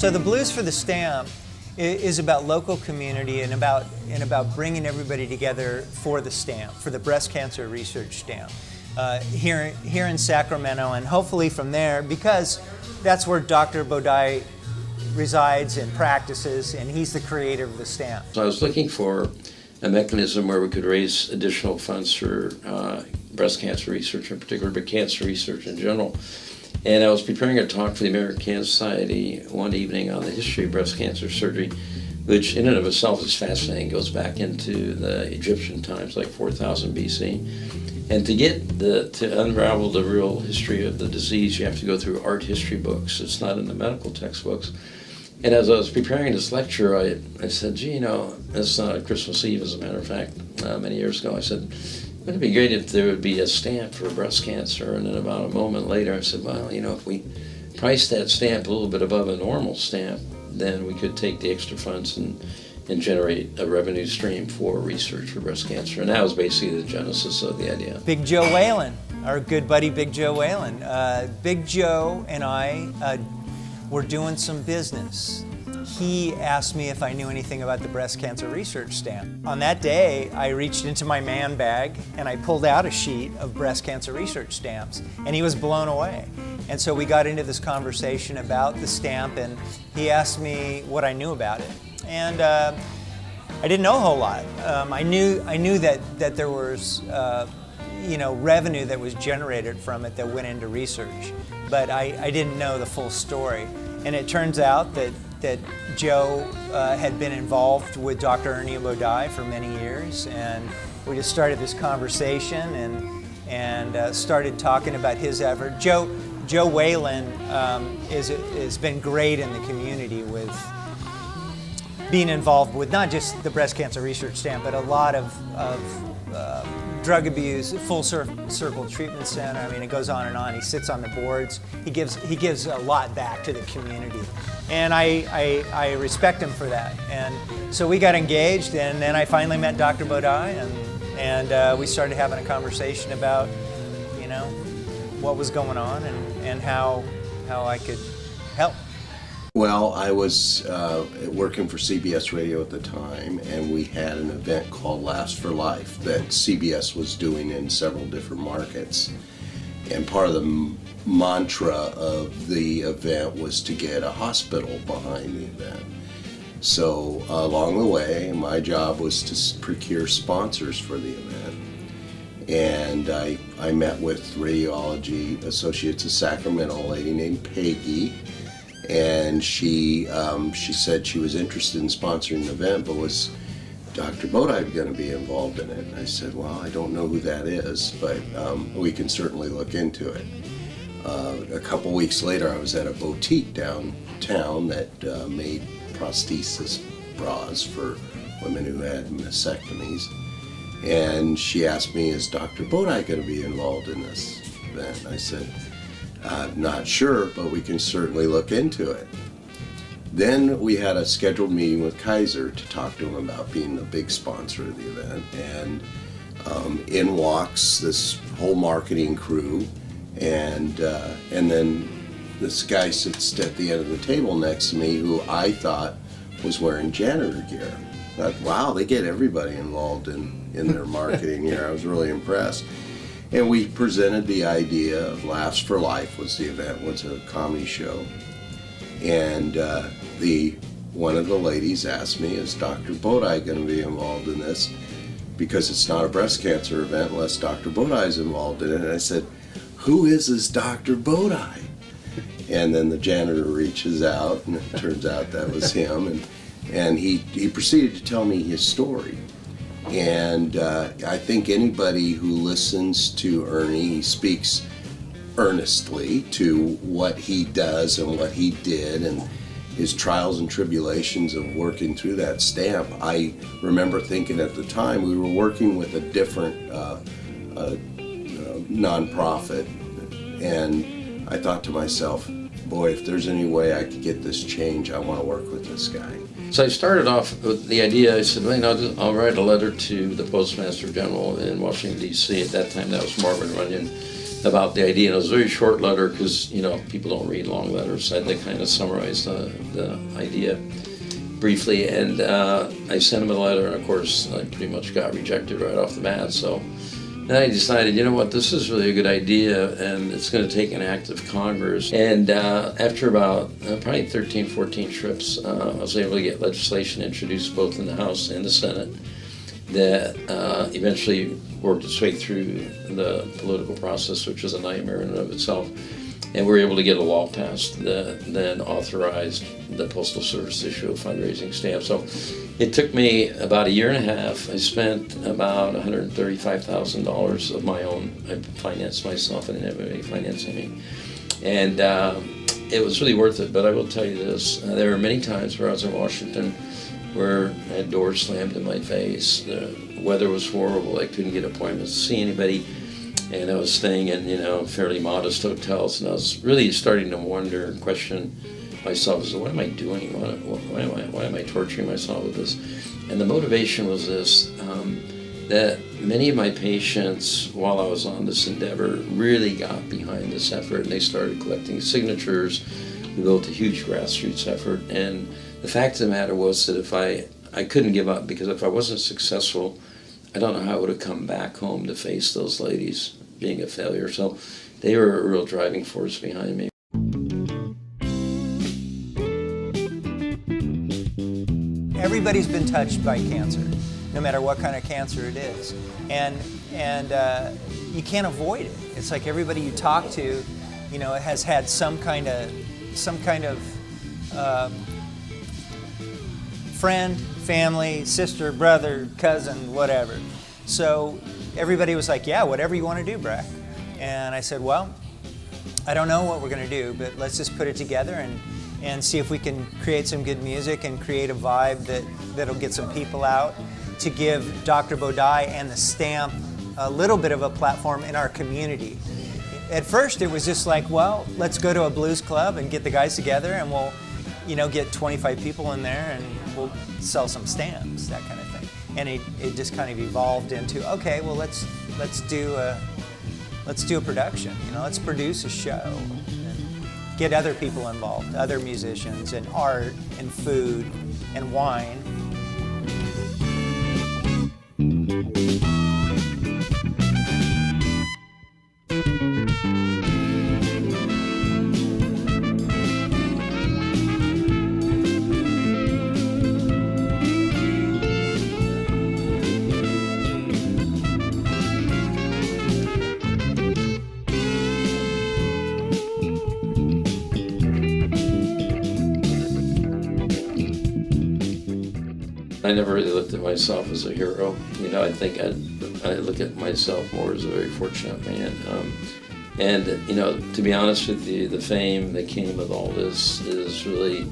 So the Blues for the Stamp is about local community and about bringing everybody together for the stamp, for the breast cancer research stamp, here in Sacramento, and hopefully from there, because that's where Dr. Bodai resides and practices, and he's the creator of the stamp. So I was looking for a mechanism where we could raise additional funds for breast cancer research in particular, but cancer research in general. And I was preparing a talk for the American Cancer Society one evening on the history of breast cancer surgery, which in and of itself is fascinating. It goes back into the Egyptian times, like 4000 BC. And to unravel the real history of the disease, you have to go through art history books. It's not in the medical textbooks. And as I was preparing this lecture, I said, gee, it's Christmas Eve, as a matter of fact, many years ago. I said, wouldn't it be great if there would be a stamp for breast cancer? And then about a moment later, I said, well, if we price that stamp a little bit above a normal stamp, then we could take the extra funds and generate a revenue stream for research for breast cancer. And that was basically the genesis of the idea. Big Joe Whalen, our good buddy Big Joe Whalen. Big Joe and I were doing some business. He asked me if I knew anything about the breast cancer research stamp. On that day, I reached into my man bag and I pulled out a sheet of breast cancer research stamps, and he was blown away. And so we got into this conversation about the stamp, and he asked me what I knew about it. And I didn't know a whole lot. I knew that there was revenue that was generated from it that went into research, but I didn't know the full story. And it turns out that Joe had been involved with Dr. Ernie Bodai for many years, and we just started this conversation and started talking about his effort. Joe Whalen has been great in the community with being involved with not just the breast cancer research stamp, but a lot of drug abuse, full circle treatment center. I mean, it goes on and on. He sits on the boards. He gives a lot back to the community, and I respect him for that. And so we got engaged, and then I finally met Dr. Bodai, and we started having a conversation about what was going on and how I could help. Well, I was working for CBS Radio at the time, and we had an event called Laughs for Life that CBS was doing in several different markets. And part of the mantra of the event was to get a hospital behind the event. So along the way, my job was to procure sponsors for the event. And I met with Radiology Associates of Sacramento, a lady named Peggy. And she said she was interested in sponsoring the event, but was Dr. Bodai going to be involved in it? And I said, well, I don't know who that is, but we can certainly look into it. A couple weeks later, I was at a boutique downtown that made prosthesis bras for women who had mastectomies. And she asked me, is Dr. Bodai going to be involved in this event? And I said, I'm not sure, but we can certainly look into it. Then we had a scheduled meeting with Kaiser to talk to him about being the big sponsor of the event. And in walks this whole marketing crew, and then this guy sits at the end of the table next to me who I thought was wearing janitor gear. I thought, wow, they get everybody involved in their marketing here. I was really impressed. And we presented the idea of Laughs for Life. Was the event, was a comedy show. And one of the ladies asked me, is Dr. Bodai going to be involved in this? Because it's not a breast cancer event unless Dr. Bodai is involved in it. And I said, who is this Dr. Bodai? And then the janitor reaches out, and it turns out that was him. And he proceeded to tell me his story. And I think anybody who listens to Ernie, he speaks earnestly to what he does and what he did and his trials and tribulations of working through that stamp. I remember thinking at the time we were working with a different nonprofit, and I thought to myself, boy, if there's any way I could get this change, I want to work with this guy. So I started off with the idea, I said, well, I'll write a letter to the Postmaster General in Washington, D.C. At that time, that was Marvin Runyon. about the idea. And it was a very short letter because, you know, people don't read long letters. So I had to kind of summarize the idea briefly. And I sent him a letter, and of course, I pretty much got rejected right off the bat. So then I decided, you know what, this is really a good idea, and it's going to take an act of Congress. And after about probably 13, 14 trips, I was able to get legislation introduced both in the House and the Senate that eventually worked its way through the political process, which was a nightmare in and of itself. And we were able to get a law passed that then authorized the Postal Service issue of fundraising stamps. So it took me about a year and a half. I spent about $135,000 of my own. I financed myself. I didn't have anybody financing me. And it was really worth it. But I will tell you this, there were many times where I was in Washington where I had doors slammed in my face. The weather was horrible. I couldn't get appointments to see anybody. And I was staying in, you know, fairly modest hotels, and I was really starting to wonder and question myself. So what am I doing? Why am I torturing myself with this? And the motivation was this, that many of my patients, while I was on this endeavor, really got behind this effort, and they started collecting signatures. We built a huge grassroots effort, and the fact of the matter was that if I couldn't give up, because if I wasn't successful, I don't know how I would have come back home to face those ladies being a failure. So they were a real driving force behind me. Everybody's been touched by cancer, no matter what kind of cancer it is, and you can't avoid it. It's like everybody you talk to, you know, has had some kind of friend, family, sister, brother, cousin, whatever. So everybody was like, yeah, whatever you want to do, Brack. And I said, well, I don't know what we're going to do, but let's just put it together and see if we can create some good music and create a vibe that'll get some people out, to give Dr. Bodai and the Stamp a little bit of a platform in our community. At first, it was just like, well, let's go to a blues club and get the guys together, and we'll, you know, get 25 people in there and we'll sell some stamps, that kind of thing. And it just kind of evolved into, okay, well, let's do a production. You know, let's produce a show and get other people involved, other musicians, and art and food and wine. I never really looked at myself as a hero. You know, I think I look at myself more as a very fortunate man. And, you know, to be honest with you, the fame that came with all this is really,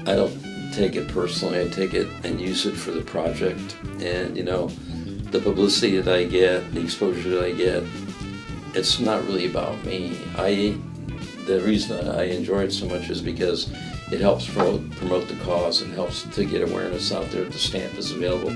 I don't take it personally. I take it and use it for the project. And, you know, the publicity that I get, the exposure that I get, it's not really about me. The reason I enjoy it so much is because it helps promote the cause. It helps to get awareness out there that the stamp is available.